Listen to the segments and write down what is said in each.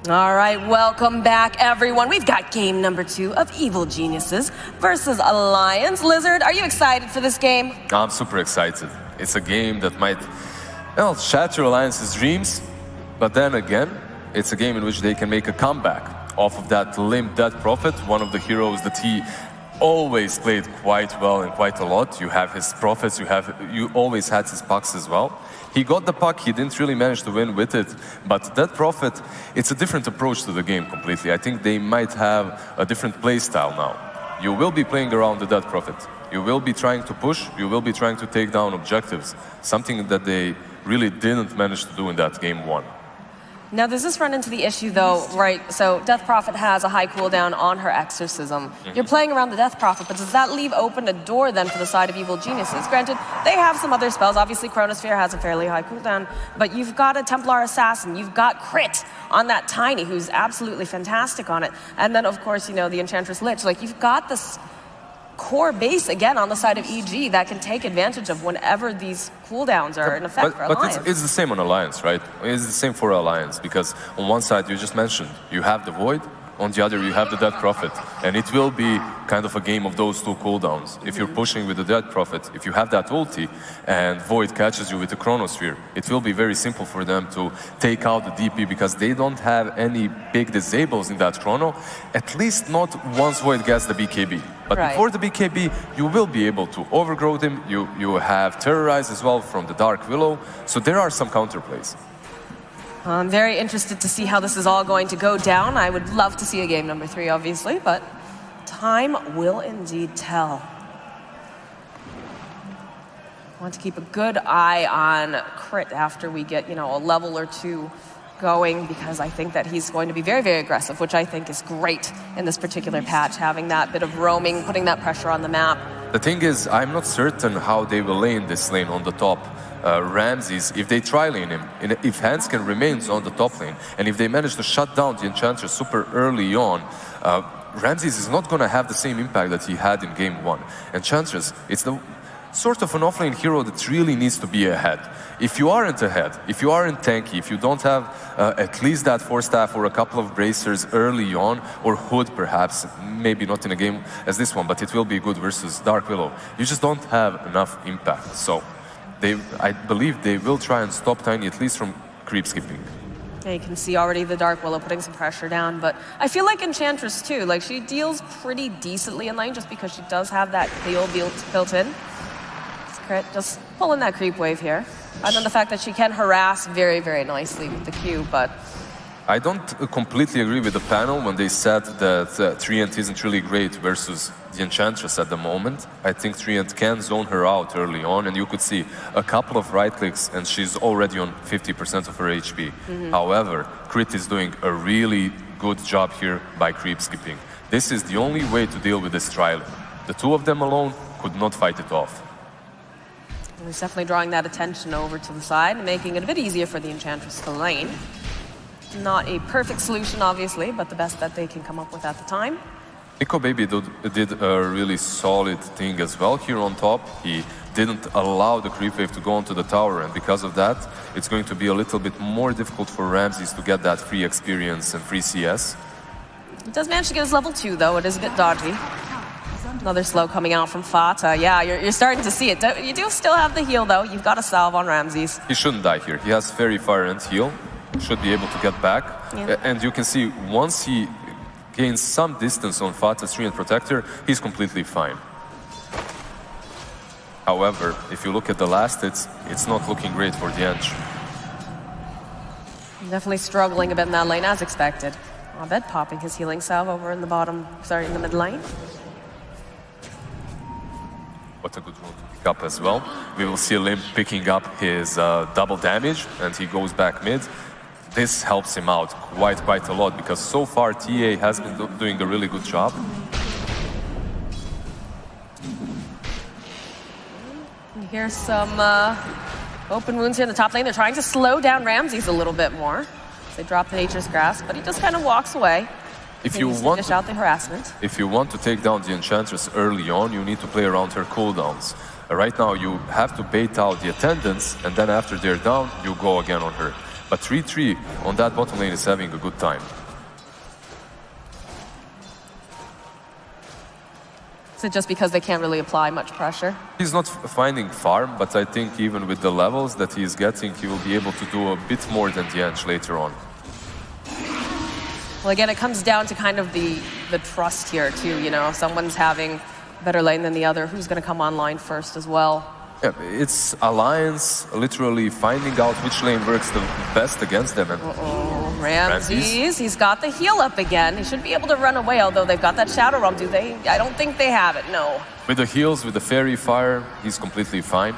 All right, welcome back, everyone. We've got game number 2 of Evil Geniuses versus Alliance. Lizard, are you excited for this game? I'm super excited. It's a game that might, well, shatter Alliance's dreams, but then again, it's a game in which they can make a comeback off of that limp Dead Prophet, one of the heroes that he always played quite well and quite a lot. You have his Prophets, you always had his Pucks as well. He got the puck, he didn't really manage to win with it, but that Prophet, it's a different approach to the game completely. I think they might have a different play style now. You will be playing around the Dead Prophet. You will be trying to push, you will be trying to take down objectives, something that they really didn't manage to do in that game 1. Now, does this run into the issue, though, right? So, Death Prophet has a high cooldown on her Exorcism. You're playing around the Death Prophet, but does that leave open a door, then, for the side of Evil Geniuses? Granted, they have some other spells. Obviously, Chronosphere has a fairly high cooldown, but you've got a Templar Assassin. You've got Crit on that Tiny, who's absolutely fantastic on it. And then, of course, you know, the Enchantress Lich. Like, you've got this core base, again, on the side of EG that can take advantage of whenever these cooldowns are in effect for Alliance. But it's the same on Alliance, right? It's the same for Alliance, because on one side, you just mentioned, you have the Void, on the other, you have the Dead Prophet. And it will be kind of a game of those two cooldowns. If you're pushing with the Dead Prophet, if you have that ulti, and Void catches you with the Chronosphere, it will be very simple for them to take out the DP, because they don't have any big disables in that Chrono, at least not once Void gets the BKB. But before the BKB, you will be able to overgrow them. You have Terrorize as well from the Dark Willow. So there are some counterplays. I'm very interested to see how this is all going to go down. I would love to see a game number 3, obviously, but time will indeed tell. I want to keep a good eye on Crit after we get, you know, a level or 2 going, because I think that he's going to be very, very aggressive, which I think is great in this particular patch, having that bit of roaming, putting that pressure on the map. The thing is, I'm not certain how they will lane this lane on the top. Ramses, if they try lane him, if Hanskin remains on the top lane, and if they manage to shut down the Enchantress super early on, Ramses is not going to have the same impact that he had in game 1. Enchantress, it's the sort of an offlane hero that really needs to be ahead. If you aren't ahead, if you aren't tanky, if you don't have at least that 4-staff or a couple of bracers early on, or Hood perhaps, maybe not in a game as this one, but it will be good versus Dark Willow, you just don't have enough impact. So I believe they will try and stop Tiny at least from creep skipping. Yeah, you can see already the Dark Willow putting some pressure down, but I feel like Enchantress too, like she deals pretty decently in lane just because she does have that heal built in. Crit, just pulling that creep wave here. And then the fact that she can harass very, very nicely with the Q, but... I don't completely agree with the panel when they said that Treant isn't really great versus the Enchantress at the moment. I think Treant can zone her out early on, and you could see a couple of right clicks and she's already on 50% of her HP. However, Crit is doing a really good job here by creep skipping. This is the only way to deal with this trial. The two of them alone could not fight it off. He's definitely drawing that attention over to the side and making it a bit easier for the Enchantress to lane. Not a perfect solution, obviously, but the best that they can come up with at the time. Nico Baby did a really solid thing as well here on top. He didn't allow the creep wave to go onto the tower, and because of that, it's going to be a little bit more difficult for Ramses to get that free experience and free CS. He does manage to get his level 2, though. It is a bit dodgy. Another slow coming out from Fata. Yeah, you're starting to see it. You do still have the heal, though. You've got a salve on Ramses. He shouldn't die here. He has very far end heal. Should be able to get back. Yeah. And you can see, once he gains some distance on Fata's Treant Protector, he's completely fine. However, if you look at the last hits, it's not looking great for the Ench. Definitely struggling a bit in that lane, as expected. Abed popping his healing salve over in the bottom, sorry, in the mid lane. What a good role to pick up as well. We will see Limp picking up his double damage, and he goes back mid. This helps him out quite a lot, because so far TA has been doing a really good job. Here's some open wounds here in the top lane. They're trying to slow down Ramses a little bit more. They drop the Nature's Grasp, but he just kind of walks away. If you want to out the harassment. If you want to take down the Enchantress early on, you need to play around her cooldowns. Right now, you have to bait out the attendants, and then after they're down, you go again on her. But 3-3 on that bottom lane is having a good time. Is it just because they can't really apply much pressure? He's not finding farm, but I think even with the levels that he's getting, he will be able to do a bit more than the Ench later on. Well, again, it comes down to kind of the trust here, too. You know, if someone's having a better lane than the other, who's going to come online first as well? Yeah, it's Alliance literally finding out which lane works the best against them. And Ramses, he's got the heal up again. He should be able to run away, although they've got that Shadow Realm. Do they? I don't think they have it, no. With the heals, with the Fairy Fire, he's completely fine.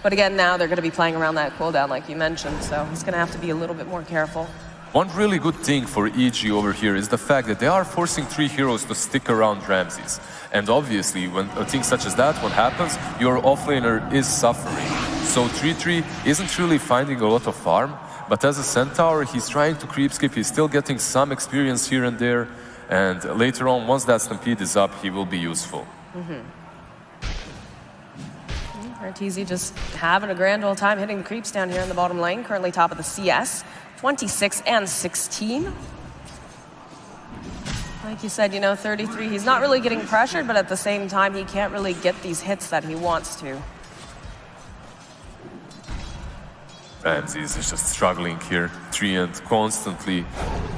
But again, now they're going to be playing around that cooldown, like you mentioned, so he's going to have to be a little bit more careful. One really good thing for EG over here is the fact that they are forcing 3 heroes to stick around Ramses. And obviously, when a thing such as that one happens, your offlaner is suffering. So 3-3 isn't really finding a lot of farm, but as a Centaur, he's trying to creep skip. He's still getting some experience here and there, and later on, once that Stampede is up, he will be useful. Arteezy just having a grand old time hitting the creeps down here in the bottom lane, currently top of the CS. 26 and 16. Like you said, you know, 33, he's not really getting pressured, but at the same time, he can't really get these hits that he wants to. Ramses is just struggling here. Treant constantly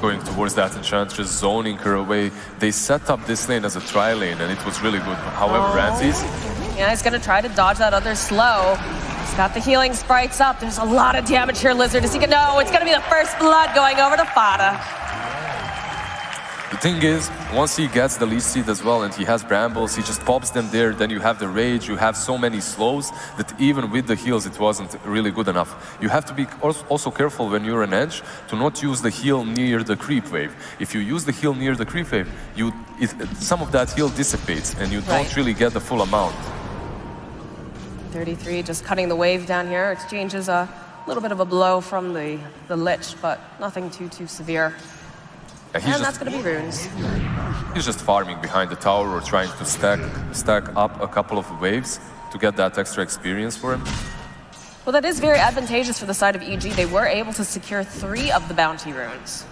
going towards that Enchantress, zoning her away. They set up this lane as a tri lane, and it was really good. However, Ramses... Yeah, he's going to try to dodge that other slow. He's got the healing sprites up. There's a lot of damage here, Lizard. Is he gonna... No, it's going to be the first blood going over to Fada. The thing is, once he gets the lead seed as well and he has brambles, he just pops them there, then you have the rage, you have so many slows that even with the heals it wasn't really good enough. You have to be also careful when you're an edge to not use the heal near the creep wave. If you use the heal near the creep wave, some of that heal dissipates and you don't really get the full amount. 33 just cutting the wave down here. Exchanges a little bit of a blow from the Lich, but nothing too severe. Yeah, and that's going to be runes. He's just farming behind the tower or trying to stack up a couple of waves to get that extra experience for him. Well, that is very advantageous for the side of EG. They were able to secure 3 of the bounty runes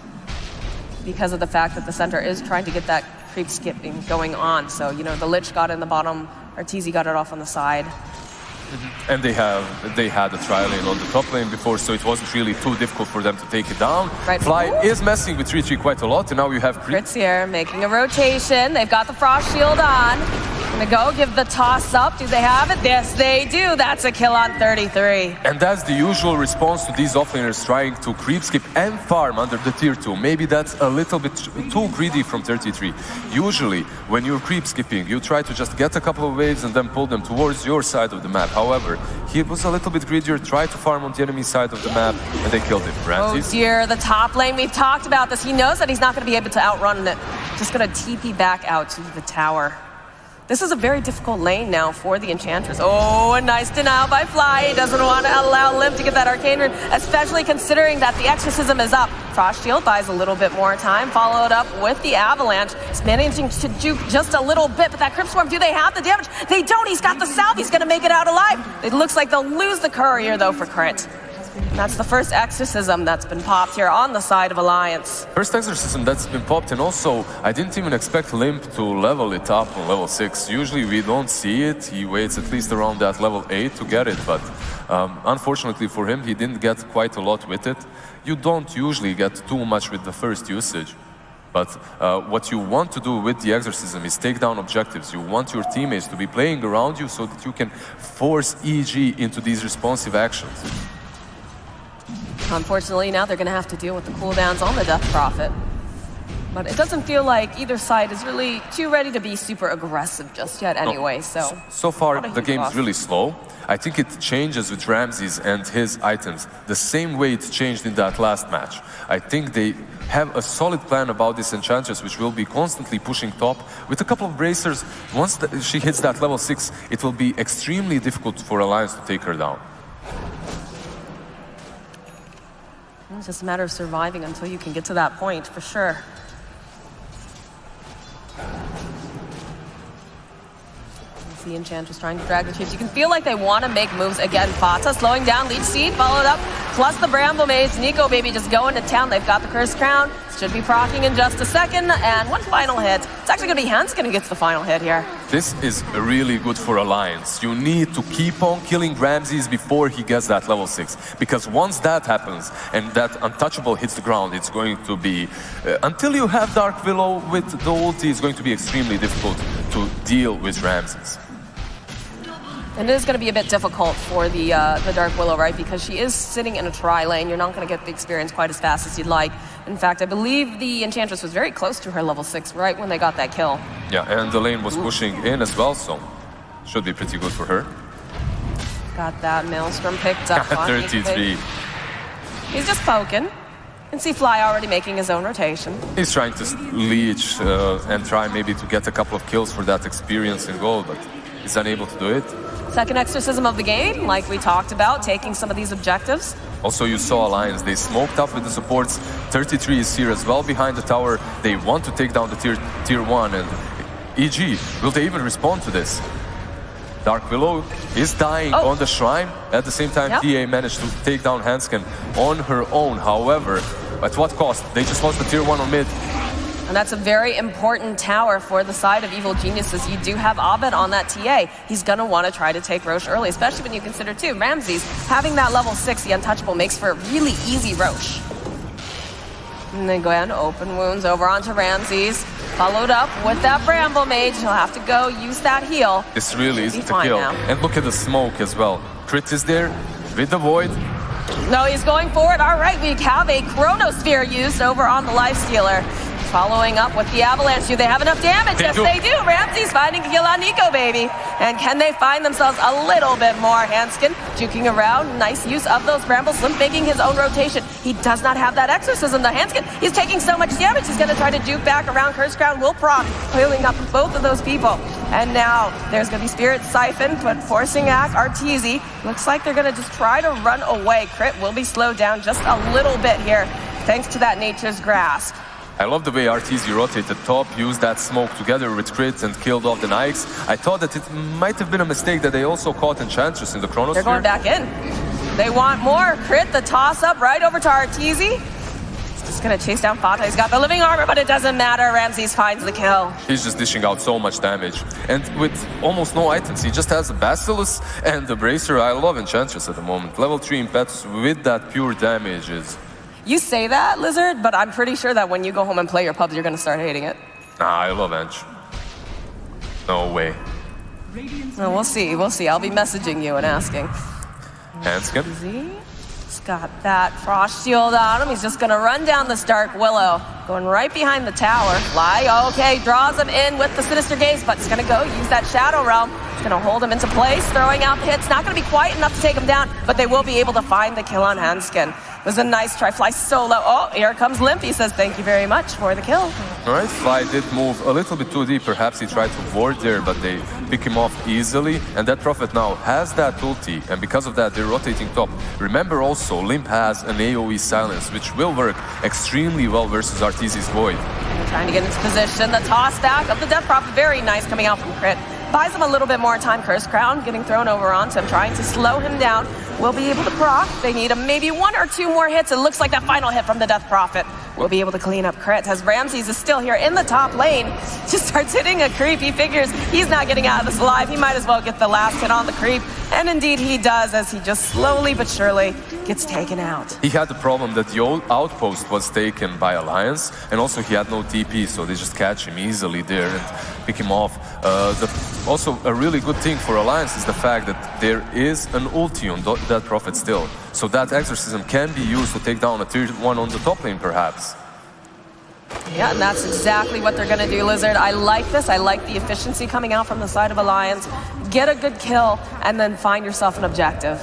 because of the fact that the center is trying to get that creep skipping going on. So, you know, the Lich got in the bottom, Arteezy got it off on the side. And they had a tri lane on the top lane before, so it wasn't really too difficult for them to take it down. Right. Fly is messing with 3-3 quite a lot, and now you have Crits here, making a rotation. They've got the Frost Shield on. Gonna go, give the toss up. Do they have it? Yes, they do. That's a kill on 33. And that's the usual response to these offlaners trying to creep skip and farm under the tier 2. Maybe that's a little bit too greedy from 33. Usually, when you're creep skipping, you try to just get a couple of waves and then pull them towards your side of the map. However, he was a little bit greedier, tried to farm on the enemy side of the map, and they killed him. Ramses. Oh dear, the top lane, we've talked about this. He knows that he's not going to be able to outrun it. Just going to TP back out to the tower. This is a very difficult lane now for the Enchantress. Oh, a nice denial by Fly. He doesn't want to allow Lim to get that Arcane Rune, especially considering that the Exorcism is up. Frost Shield buys a little bit more time, followed up with the Avalanche. He's managing to juke just a little bit, but that Crypt Swarm, do they have the damage? They don't. He's got the salve. He's going to make it out alive. It looks like they'll lose the Courier, though, for crit. And that's the first Exorcism that's been popped here on the side of Alliance. First Exorcism that's been popped, and also I didn't even expect Limp to level it up on level 6. Usually we don't see it. He waits at least around that level 8 to get it, but unfortunately for him, he didn't get quite a lot with it. You don't usually get too much with the first usage. But what you want to do with the Exorcism is take down objectives. You want your teammates to be playing around you so that you can force EG into these responsive actions. Unfortunately, now they're going to have to deal with the cooldowns on the Death Prophet. But it doesn't feel like either side is really too ready to be super aggressive just yet anyway, So far, the game is really slow. I think it changes with Ramses and his items the same way it changed in that last match. I think they have a solid plan about this Enchantress, which will be constantly pushing top. With a couple of bracers, once she hits that level 6, it will be extremely difficult for Alliance to take her down. It's just a matter of surviving until you can get to that point, for sure. You see Enchantress trying to drag the chips. You can feel like they want to make moves again. Fata slowing down, lead seed, followed up plus the Bramble Mage. Nico Baby just going to town. They've got the Cursed Crown. Should be proccing in just a second. And one final hit. It's actually going to be Hanskin who gets the final hit here. This is really good for Alliance. You need to keep on killing Ramses before he gets that level 6. Because once that happens and that untouchable hits the ground, it's going to be... until you have Dark Willow with the ulti, it's going to be extremely difficult to deal with Ramses. And it is going to be a bit difficult for the Dark Willow, right? Because she is sitting in a tri-lane. You're not going to get the experience quite as fast as you'd like. In fact, I believe the Enchantress was very close to her level 6 right when they got that kill. Yeah, and the lane was pushing in as well, so should be pretty good for her. Got that Maelstrom picked up on 33. He's just poking. And see Fly already making his own rotation. He's trying to leech and try maybe to get a couple of kills for that experience in goal, but he's unable to do it. Second exorcism of the game, like we talked about, taking some of these objectives. Also, you saw Alliance, they smoked up with the supports. 33 is here as well behind the tower. They want to take down the tier 1, and EG, will they even respond to this? Dark Willow is dying on the shrine. At the same time, TA managed to take down Hanskin on her own. However, at what cost? They just lost the tier 1 on mid. And that's a very important tower for the side of Evil Geniuses. You do have Abed on that TA. He's going to want to try to take Roche early, especially when you consider, too, Ramses having that level 6, the Untouchable, makes for a really easy Roche. And then go ahead and open wounds over onto Ramses. Followed up with that Bramble Mage. He'll have to go use that heal. This really isn't a kill. Now. And look at the smoke as well. Crit is there with the Void. No, he's going for it. All right, we have a Chronosphere used over on the Lifestealer. Following up with the Avalanche. Do they have enough damage? Yes, they do. Ramses finding a kill on Nico Baby. And can they find themselves a little bit more? Hanskin juking around. Nice use of those brambles. Slim making his own rotation. He does not have that exorcism. The Hanskin, he's taking so much damage. He's going to try to juke back around. Cursed Crown will proc, healing up both of those people. And now there's going to be Spirit Siphon, but forcing Arteezy. Looks like they're going to just try to run away. Crit will be slowed down just a little bit here, thanks to that Nature's Grasp. I love the way Arteezy rotated top, used that smoke together with Crit and killed off the Nikes. I thought that it might have been a mistake that they also caught Enchantress in the Chronosphere. They're going back in. They want more. Crit, the toss up right over to Arteezy. He's just going to chase down Fata. He's got the living armor, but it doesn't matter. Ramses finds the kill. He's just dishing out so much damage. And with almost no items, he just has a Basilisk and the Bracer. I love Enchantress at the moment. Level 3 Impetus with that pure damage is... You say that, Lizard, but I'm pretty sure that when you go home and play your pubs, you're going to start hating it. Nah, I love Ench. No way. No, we'll see. We'll see. I'll be messaging you and asking. Hanskin. He's got that Frost Shield on him. He's just going to run down this Dark Willow. Going right behind the tower. Fly, okay, draws him in with the Sinister Gaze, but he's going to go use that Shadow Realm. He's going to hold him into place, throwing out the hits. Not going to be quite enough to take him down, but they will be able to find the kill on Hanskin. It was a nice try. Fly so low. Oh, here comes Limpy. Says thank you very much for the kill. All right, Fly did move a little bit too deep. Perhaps he tried to ward there, but they pick him off easily. And that Prophet now has that ulti, and because of that, they're rotating top. Remember also, Limp has an AoE silence, which will work extremely well versus Arteezy's Void. Trying to get into position. The toss back of the Death Prophet. Very nice coming out from Crit. Buys him a little bit more time. Cursed Crown getting thrown over onto him, trying to slow him down. Will be able to proc. They need him maybe 1 or 2 more hits. It looks like that final hit from the Death Prophet will be able to clean up Crit. As Ramses is still here in the top lane, just starts hitting a creep. He figures he's not getting out of this alive. He might as well get the last hit on the creep. And indeed he does, as he just slowly but surely gets taken out. He had the problem that the old outpost was taken by Alliance, and also he had no TP, so they just catch him easily there and pick him off. Also, a really good thing for Alliance is the fact that there is an ulti on that Prophet still. So that exorcism can be used to take down a tier 1 on the top lane, perhaps. Yeah, and that's exactly what they're going to do, Lizard. I like this. I like the efficiency coming out from the side of Alliance. Get a good kill, and then find yourself an objective.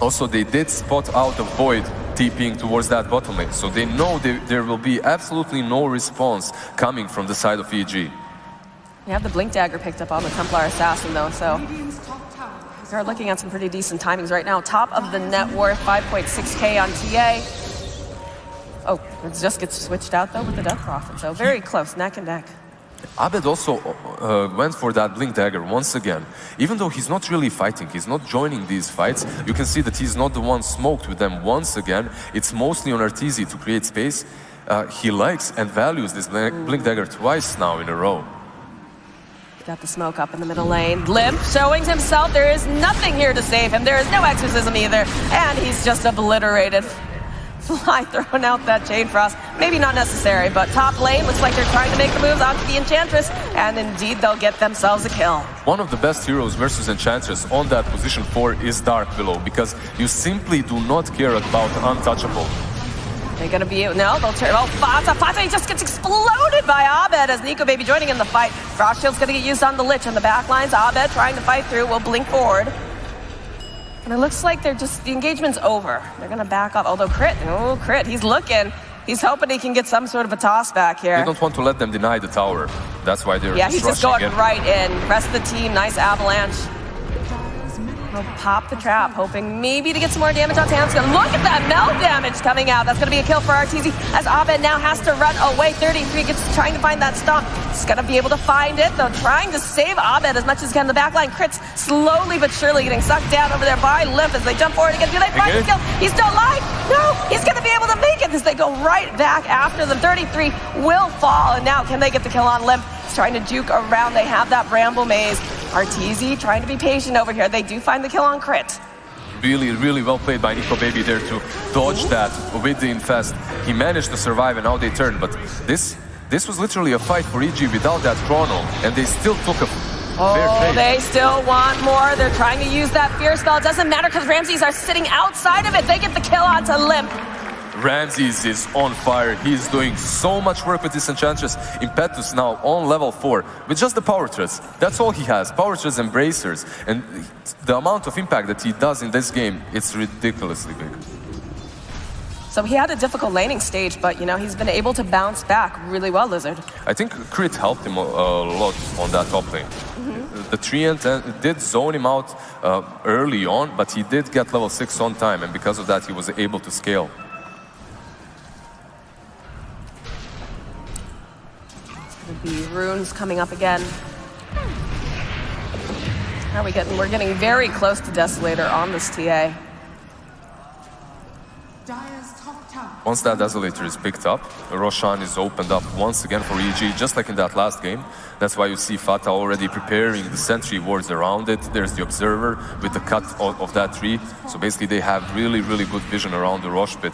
Also, they did spot out the Void TPing towards that bottom lane, so they know there will be absolutely no response coming from the side of EG. You have the Blink Dagger picked up on the Templar Assassin, though, so they're looking at some pretty decent timings right now. Top of the net worth, 5.6K on TA. Oh, it just gets switched out, though, with the Death Prophet, so very close, neck and neck. Abed also went for that Blink Dagger once again. Even though he's not really fighting, he's not joining these fights, you can see that he's not the one smoked with them once again. It's mostly on Arteezy to create space. He likes and values this Blink Dagger twice now in a row. Got the smoke up in the middle lane. Limp showing himself. There is nothing here to save him. There is no exorcism either. And he's just obliterated. Fly throwing out that Chain Frost. Maybe not necessary, but top lane looks like they're trying to make the moves onto the Enchantress, and indeed they'll get themselves a kill. One of the best heroes versus Enchantress on that position 4 is Dark Willow, because you simply do not care about Untouchable. They're gonna be, no, they'll turn, oh, Fata, he just gets exploded by Abed as Nico Baby joining in the fight. Frost Shield's gonna get used on the Lich on the back lines. Abed trying to fight through, will blink forward. And it looks like they're just, the engagement's over. They're gonna back up, although Crit, oh, Crit, he's looking. He's hoping he can get some sort of a toss back here. They don't want to let them deny the tower. That's why they're he's just going right in. Rest of the team, nice avalanche. He'll pop the trap, hoping maybe to get some more damage on Tamska. Look at that melt damage coming out. That's gonna be a kill for Arteezy as Abed now has to run away. 33 gets trying to find that stomp. He's gonna be able to find it, though, trying to save Abed as much as he can. The backline Crits slowly but surely getting sucked down over there by Limp as they jump forward again. Do they find the kill? He's still alive. No, he's gonna be able to make it as they go right back after them. 33 will fall, and now can they get the kill on Limp? He's trying to juke around. They have that Bramble Maze. Arteezy trying to be patient over here. They do find the kill on Crit. Really, really well played by Nico Baby there to dodge that with the Infest. He managed to survive and now they turn, but this was literally a fight for EG without that chrono, and they still took a fair trade. They still want more. They're trying to use that Fear Spell. It doesn't matter because Ramses are sitting outside of it. They get the kill onto Limp. Ramses is on fire. He's doing so much work with this Enchantress. Impetus now on level 4 with just the power treads. That's all he has, power treads and bracers. And the amount of impact that he does in this game, it's ridiculously big. So he had a difficult laning stage, but you know, he's been able to bounce back really well, Lizard. I think Crit helped him a lot on that top lane. The Treant did zone him out early on, but he did get level 6 on time, and because of that he was able to scale. The runes coming up again. How are we getting? We're getting very close to Desolator on this TA. Once that Desolator is picked up, Roshan is opened up once again for EG, just like in that last game. That's why you see Fata already preparing the sentry wards around it. There's the Observer with the cut of that tree. So basically they have really, really good vision around the Rosh pit.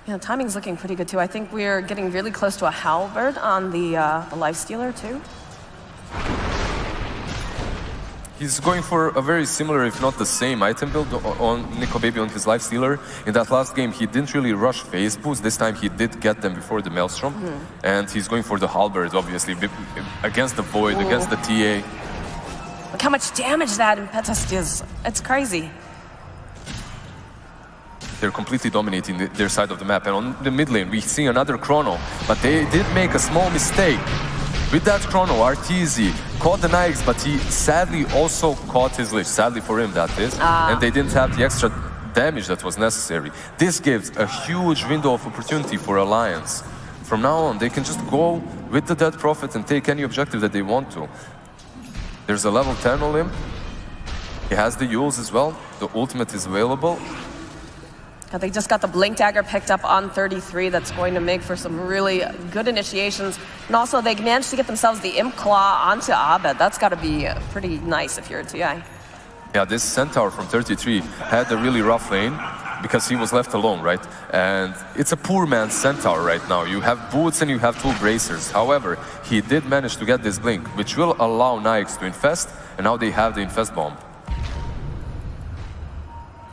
Yeah, timing's looking pretty good too. I think we're getting really close to a Halberd on the Lifestealer too. He's going for a very similar, if not the same, item build on Nico Baby on his Lifestealer. In that last game, he didn't really rush phase boost. This time he did get them before the Maelstrom. And he's going for the Halberd, obviously, against the Void, against the TA. Look how much damage that Impetus does. It's crazy. They're completely dominating their side of the map. And on the mid lane, we see another Chrono, but they did make a small mistake. With that Chrono, Arteezy caught the Nyx, but he sadly also caught his Lich. Sadly for him, that is. And they didn't have the extra damage that was necessary. This gives a huge window of opportunity for Alliance. From now on, they can just go with the Dead Prophet and take any objective that they want to. There's a level 10 on him. He has the Yules as well. The ultimate is available. They just got the Blink Dagger picked up on 33. That's going to make for some really good initiations. And also they managed to get themselves the Imp Claw onto Abed. That's got to be pretty nice if you're a TI. Yeah, this Centaur from 33 had a really rough lane because he was left alone, right? And it's a poor man's Centaur right now. You have boots and you have 2 bracers. However, he did manage to get this Blink, which will allow Nyx to infest, and now they have the Infest Bomb.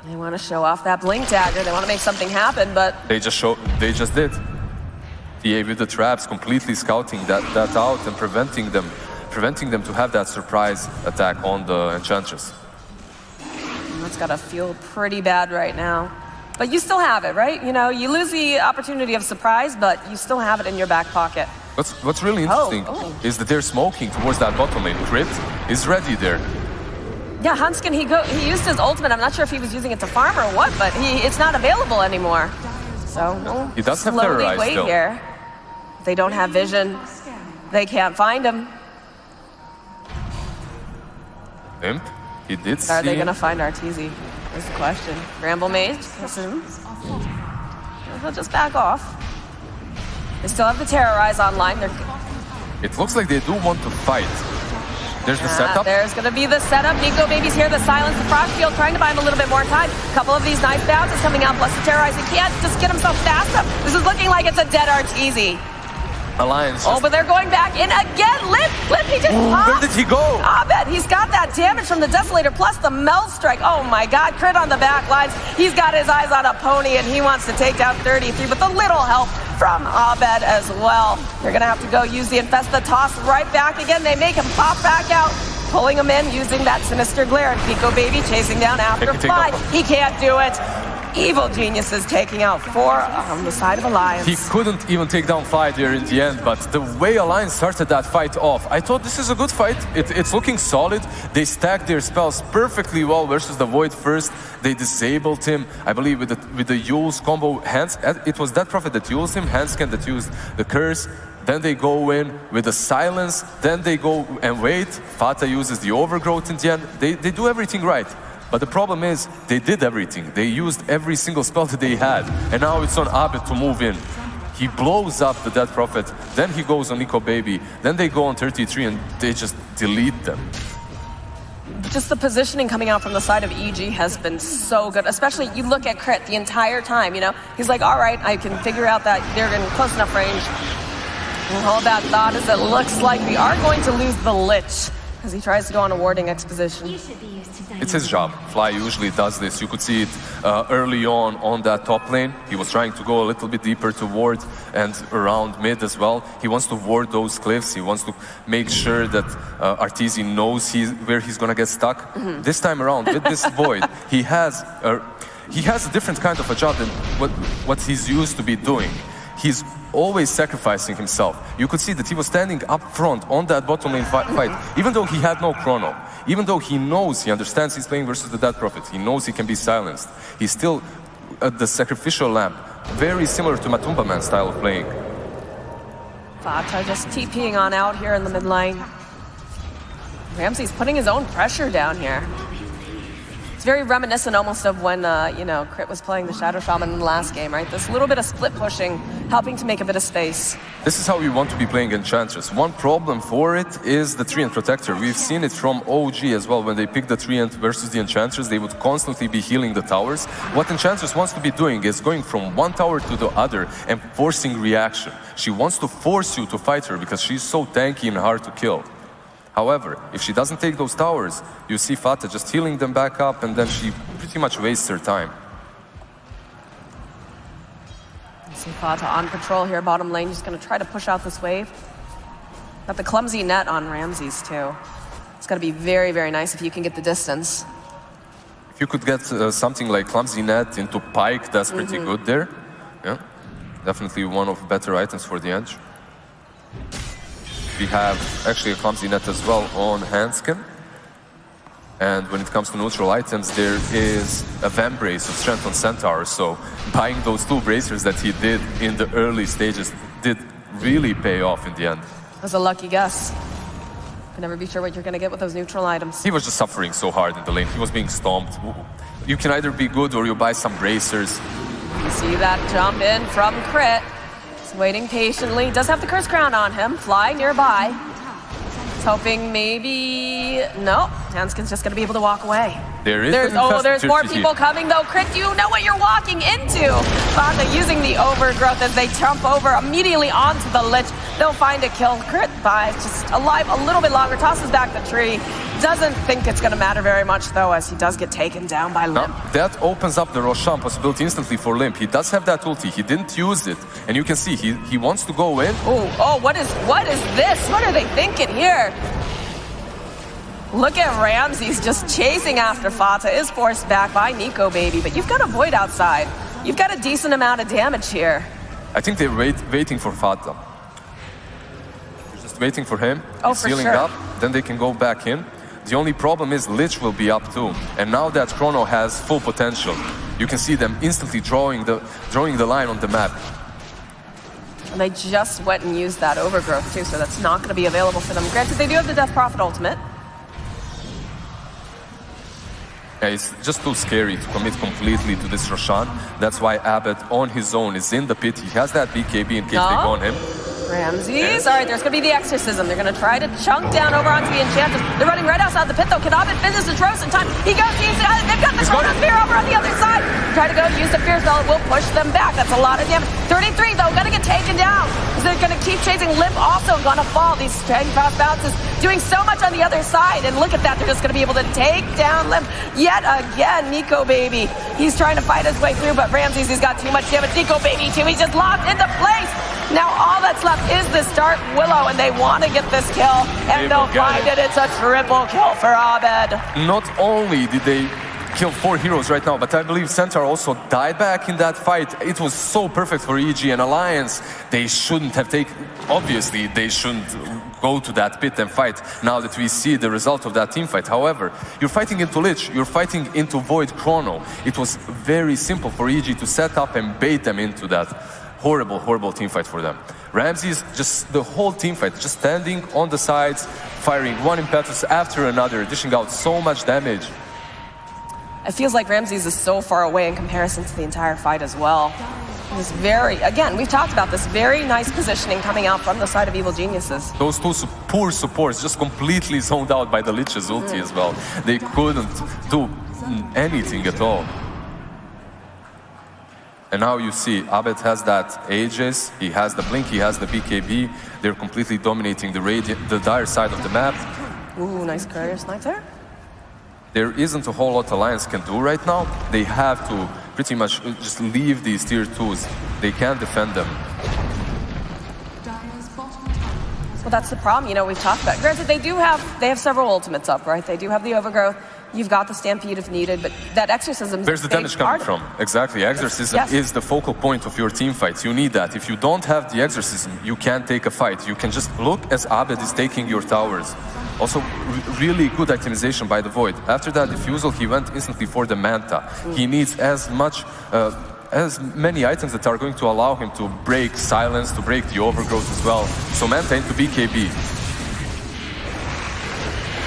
They want to show off that Blink Dagger. They want to make something happen, but they just did. TA with the traps, completely scouting that out and preventing them to have that surprise attack on the Enchantress. That's got to feel pretty bad right now. But you still have it, right? You know, you lose the opportunity of surprise, but you still have it in your back pocket. What's really interesting is that they're smoking towards that bottom lane. Crit is ready there. Yeah, Huntskin, he used his ultimate. I'm not sure if he was using it to farm or what, but it's not available anymore. So he does have Terrorize wait still. Here. They don't have vision. They can't find him. Imp, he did see. Are they gonna find Arteezy? Is the question. Bramble Mage, listen. He'll just back off. They still have the Terrorize online. It looks like they do want to fight. There's the setup. There's gonna be the setup. Nico Baby's here, the silence, the frost field, trying to buy him a little bit more time. A couple of these nice bounces coming out, plus the Terrorize. He can't just get himself fast up. This is looking like it's a dead Arteezy. Alliance. Oh, but they're going back in again. Limp, he just popped. Where did he go? Abed, he's got that damage from the Desolator plus the Meld Strike. Oh my God, crit on the back lines. He's got his eyes on a pony and he wants to take down 33, but the little help from Abed as well. They're gonna have to go use the Infest, the toss right back again. They make him pop back out, pulling him in, using that Sinister Glare. Nico Baby chasing down after Fly. He can't do it. Evil Genius is taking out 4 on the side of Alliance. He couldn't even take down Fly there in the end, but the way Alliance started that fight off, I thought this is a good fight. It's looking solid. They stacked their spells perfectly well versus the Void first. They disabled him, I believe, with the Yule's combo. It was that Prophet that used him, Handscan that used the Curse. Then they go in with the Silence. Then they go and wait. Fata uses the Overgrowth in the end. They do everything right. But the problem is, they did everything. They used every single spell that they had. And now it's on Abed to move in. He blows up the Dead Prophet. Then he goes on Nico Baby. Then they go on 33 and they just delete them. Just the positioning coming out from the side of EG has been so good. Especially, you look at Crit the entire time, you know? He's like, all right, I can figure out that they're in close enough range. And all that thought is it looks like we are going to lose the Lich as he tries to go on a warding exposition. It's his job. Fly usually does this. You could see it early on that top lane. He was trying to go a little bit deeper to ward and around mid as well. He wants to ward those cliffs. He wants to make sure that Arteezy knows where he's gonna get stuck. This time around, with this Void, he has a different kind of a job than what he's used to be doing. He's always sacrificing himself. You could see that he was standing up front on that bottom lane fight, even though he had no chrono, even though he knows, he understands he's playing versus the Dead Prophet, he knows he can be silenced. He's still the sacrificial lamb, very similar to Matumba Man's style of playing. Fata just TPing on out here in the mid lane. Ramsey's putting his own pressure down here. It's very reminiscent almost of when, you know, Crit was playing the Shadow Shaman in the last game, right? This little bit of split pushing, helping to make a bit of space. This is how we want to be playing Enchantress. One problem for it is the Treant Protector. We've seen it from OG as well. When they pick the Treant versus the Enchantress, they would constantly be healing the towers. What Enchantress wants to be doing is going from one tower to the other and forcing reaction. She wants to force you to fight her because she's so tanky and hard to kill. However, if she doesn't take those towers, you see Fata just healing them back up and then she pretty much wastes her time. You see Fata on patrol here, bottom lane, just gonna try to push out this wave. Got the clumsy net on Ramses too. It's gotta be very, very nice if you can get the distance. If you could get something like clumsy net into Pike, that's pretty good there. Yeah, definitely one of better items for the edge. We have actually a clumsy net as well on Handscan. And when it comes to neutral items, there is a Vambrace of Strength on Centaur. So buying those 2 bracers that he did in the early stages did really pay off in the end. That was a lucky guess. Can never be sure what you're gonna get with those neutral items. He was just suffering so hard in the lane. He was being stomped. You can either be good or you buy some bracers. You see that jump in from Crit. Waiting patiently, does have the Curse Crown on him, Fly nearby. He's hoping maybe, no, Hanskin's just gonna be able to walk away. There's more people coming though. Crit, you know what you're walking into. Fata using the Overgrowth as they jump over immediately onto the Lich. They'll find a kill. Crit by just alive a little bit longer, tosses back the tree. Doesn't think it's gonna matter very much though, as he does get taken down by Limp. That opens up the Roshan possibility instantly for Limp. He does have that ulti, he didn't use it. And you can see, he wants to go in. Oh, what is this? What are they thinking here? Look at Ramses just chasing after Fata, is forced back by Nico Baby, but you've got a Void outside. You've got a decent amount of damage here. I think they're waiting for Fata. They're just waiting for him. He's healing up, then they can go back in. The only problem is Lich will be up too. And now that Chrono has full potential, you can see them instantly drawing the line on the map. And they just went and used that overgrowth too, so that's not going to be available for them. Granted, they do have the Death Prophet ultimate. Yeah, it's just too scary to commit completely to this Roshan. That's why Abbott on his own is in the pit. He has that BKB in case they go on him. Ramses. All right, there's going to be the Exorcism. They're going to try to chunk down over onto the Enchantress. They're running right outside the pit, though. Can Abed finish the Trost in time? He goes, they've got the Chrono Spear over on the other side. Try to go use the Fear Spell. It will push them back. That's a lot of damage. 33, though, going to get taken down. They're going to keep chasing. Limp also going to fall. These strange fast bounces doing so much on the other side. And look at that. They're just going to be able to take down Limp yet again. Nico Baby. He's trying to fight his way through, but Ramses, he's got too much damage. Nico Baby, too. He's just locked into place. Now all that's left is the start Willow, and they want to get this kill, and they'll find it. It's a triple kill for Abed. Not only did they kill 4 heroes right now, but I believe Centaur also died back in that fight. It was so perfect for EG and Alliance. They shouldn't have taken, obviously they shouldn't go to that pit and fight now that we see the result of that team fight. However, you're fighting into Lich, you're fighting into Void Chrono. It was very simple for EG to set up and bait them into that horrible, horrible team fight for them. Ramses, just the whole team fight, just standing on the sides, firing one impetus after another, dishing out so much damage. It feels like Ramses is so far away in comparison to the entire fight as well. This very, again, we've talked about this very nice positioning coming out from the side of Evil Geniuses. Those two poor supports just completely zoned out by the Lich's ulti as well. They couldn't do anything at all. And now you see, Abed has that Aegis, he has the Blink, he has the BKB. They're completely dominating the dire side of the map. Ooh, nice courier snipe there. There isn't a whole lot Alliance can do right now. They have to pretty much just leave these tier 2s. They can't defend them. Well, that's the problem, you know, we've talked about. Granted, they have several ultimates up, right? They do have the Overgrowth. You've got the Stampede if needed, but that Exorcism... There's the damage coming from. Exactly, Exorcism is the focal point of your team fights. You need that. If you don't have the Exorcism, you can't take a fight. You can just look as Abed is taking your towers. Also, really good itemization by the Void. After that Diffusal, he went instantly for the Manta. He needs as many items that are going to allow him to break Silence, to break the Overgrowth as well. So Manta into BKB.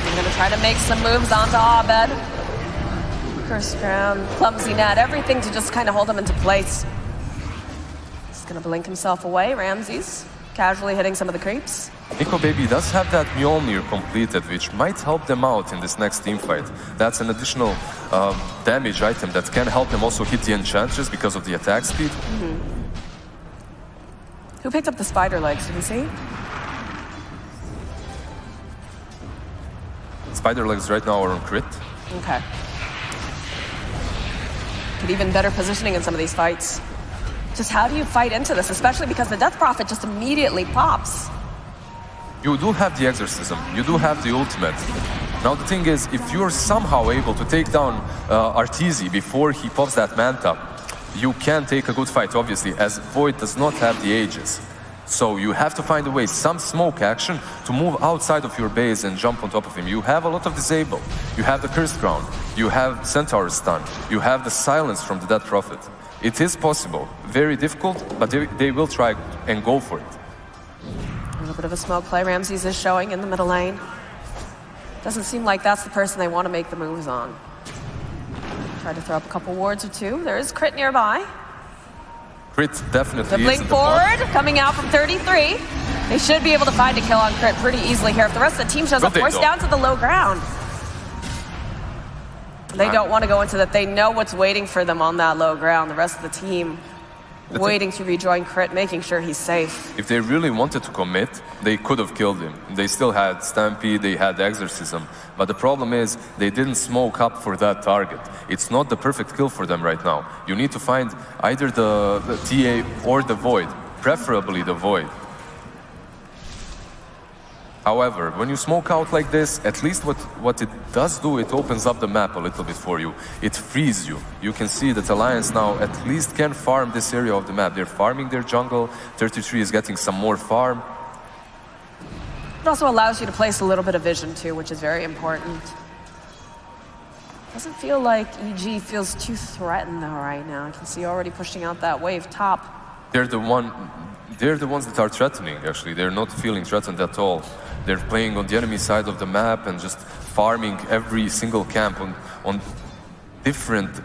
I'm going to try to make some moves onto Abed. Curse Crown, Clumsy Net, everything to just kind of hold him into place. He's going to blink himself away, Ramses. Casually hitting some of the creeps. Nico Baby does have that Mjolnir completed, which might help them out in this next team fight. That's an additional damage item that can help them also hit the Enchantress because of the attack speed. Who picked up the spider legs, did you see? Spider legs right now are on crit. Okay. Could even better positioning in some of these fights. Just how do you fight into this, especially because the Death Prophet just immediately pops? You do have the Exorcism, you do have the ultimate. Now the thing is, if you're somehow able to take down Arteezy before he pops that Manta, you can take a good fight, obviously, as Void does not have the Aegis. So you have to find a way, some smoke action, to move outside of your base and jump on top of him. You have a lot of disable. You have the Cursed Ground. You have Centaur stun. You have the silence from the Death Prophet. It is possible. Very difficult, but they will try and go for it. A little bit of a smoke play Ramses is showing in the middle lane. Doesn't seem like that's the person they want to make the moves on. Try to throw up a couple wards or two. There is crit nearby. Crit definitely the blink forward, coming out from 33. They should be able to find a kill on crit pretty easily here. If the rest of the team shows up, forced down to the low ground. They don't want to go into that. They know what's waiting for them on that low ground. The rest of the team waiting to rejoin crit, making sure he's safe. If they really wanted to commit, they could have killed him. They still had Stampede, they had Exorcism. But the problem is, they didn't smoke up for that target. It's not the perfect kill for them right now. You need to find either the TA or the Void, preferably the Void. However, when you smoke out like this, at least what it does do, it opens up the map a little bit for you. It frees you. You can see that Alliance now at least can farm this area of the map. They're farming their jungle. 33 is getting some more farm. It also allows you to place a little bit of vision too, which is very important. Doesn't feel like EG feels too threatened though right now. I can see already pushing out that wave top. They're the ones that are threatening, actually. They're not feeling threatened at all. They're playing on the enemy side of the map and just farming every single camp on different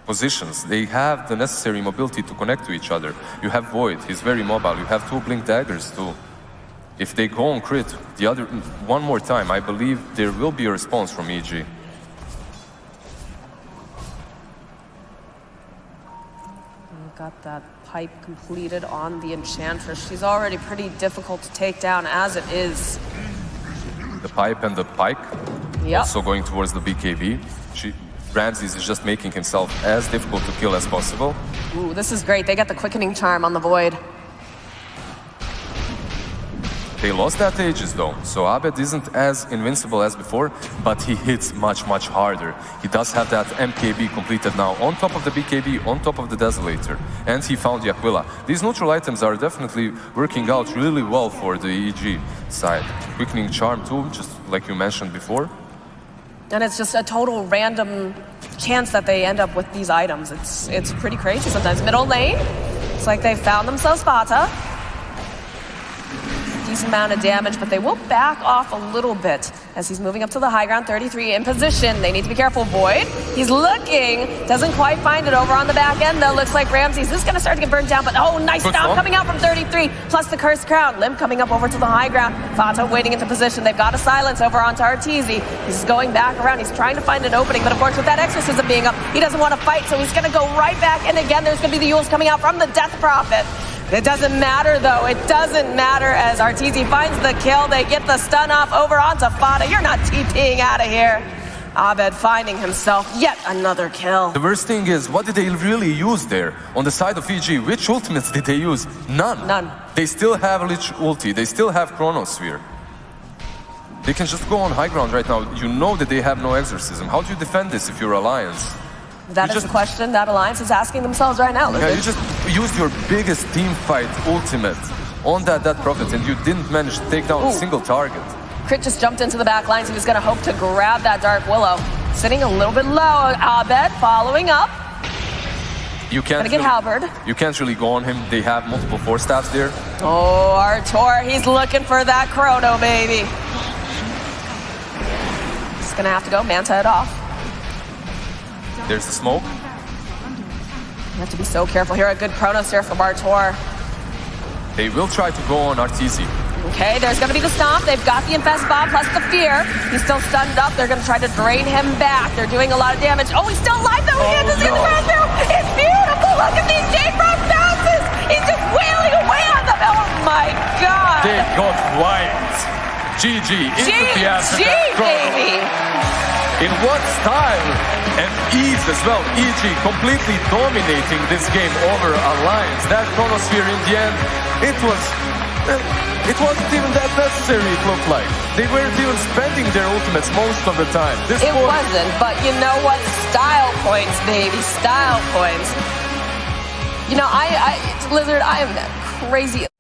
positions. They have the necessary mobility to connect to each other. You have Void, he's very mobile. You have 2 Blink Daggers too. If they go on crit one more time, I believe there will be a response from EG. Got that pipe completed on the Enchantress. She's already pretty difficult to take down as it is. The pipe and the pike, yep. Also going towards the BKB. Ramses is just making himself as difficult to kill as possible. Ooh, this is great. They got the quickening charm on the Void. They lost that Aegis though, so Abed isn't as invincible as before, but he hits much, much harder. He does have that MKB completed now, on top of the BKB, on top of the Desolator, and he found the Aquila. These neutral items are definitely working out really well for the EG side. Quickening Charm too, just like you mentioned before. And it's just a total random chance that they end up with these items. It's pretty crazy sometimes. Middle lane, it's like they found themselves Vata. Decent amount of damage, but they will back off a little bit as he's moving up to the high ground. 33 in position. They need to be careful. Void, he's looking, doesn't quite find it over on the back end though. Looks like Ramses is gonna start to get burned down, but oh, nice stomp coming out from 33, plus the Cursed Crown. Limb coming up over to the high ground. Vata waiting into position. They've got a silence over onto Arteezy. He's going back around. He's trying to find an opening, but of course with that exorcism being up, he doesn't want to fight, so he's gonna go right back. And again, there's gonna be the Yules coming out from the Death Prophet. It doesn't matter though, it doesn't matter as Arteezy finds the kill. They get the stun off over onto Fada. You're not TPing out of here. Abed finding himself yet another kill. The worst thing is, what did they really use there? On the side of EG, which ultimates did they use? None. None. They still have Lich ulti, they still have Chronosphere. They can just go on high ground right now. You know that they have no exorcism. How do you defend this if you're Alliance? That is the question that Alliance is asking themselves right now. Yeah, you just used your biggest team fight ultimate on that Prophet and you didn't manage to take down a single target. Crit just jumped into the back lines. He was going to hope to grab that Dark Willow. Sitting a little bit low. Abed following up. You can't get halberd. You can't really go on him. They have multiple 4-stabs there. Oh, Artur, he's looking for that Chrono, baby. He's going to have to go Manta it off. There's the smoke. You have to be so careful here. A good Chronos here from Artur. They will try to go on Arteezy. Okay, there's going to be the stomp. They've got the Infest Bomb plus the Fear. He's still stunned up. They're going to try to drain him back. They're doing a lot of damage. Oh, he's still alive though. He gets in the ground now. It's beautiful. Look at these J-Frost bounces. He's just wailing away on them. Oh my God. They got wiped. GG into the Aster. baby. In what style and ease as well. EG completely dominating this game over Alliance. That Chronosphere in the end, it wasn't even that necessary, it looked like. They weren't even spending their ultimates most of the time. It wasn't, but you know what? Style points, baby. Style points. You know, Lizard, I am crazy.